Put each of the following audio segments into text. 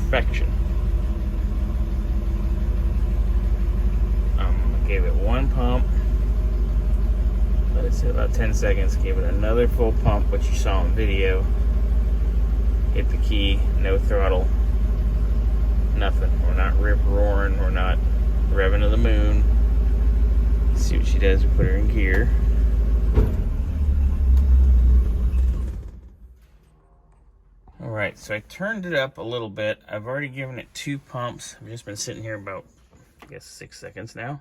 perfection. Gave it one pump, let it sit about 10 seconds, gave it another full pump, which you saw in video. Hit the key, no throttle, nothing. We're not rip roaring, we're not revving to the moon. Let's see what she does. We put her in gear. Alright, so I turned it up a little bit. I've already given it 2 pumps. I've just been sitting here about, I guess, 6 seconds now.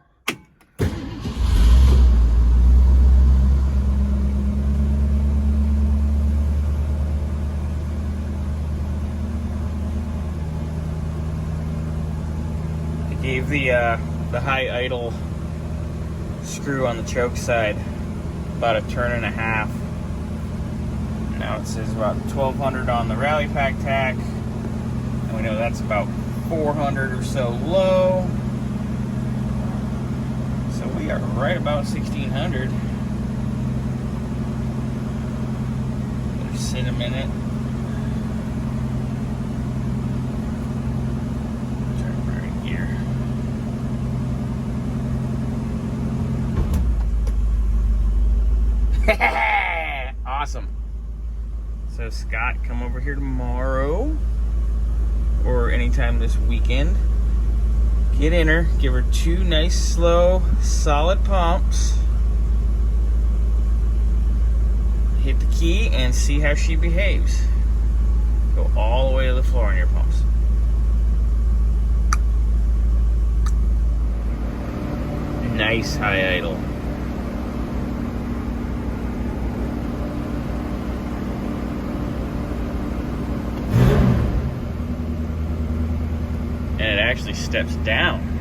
Gave the high idle screw on the choke side about a turn and a half. Now it says about 1200 on the rally pack tack, and we know that's about 400 or so low. So we are right about 1600. Just sit a minute. Awesome. So Scott, come over here tomorrow or anytime this weekend. Get in her, give her 2 nice, slow, solid pumps. Hit the key and see how she behaves. Go all the way to the floor on your pumps. Nice high idle. And it actually steps down.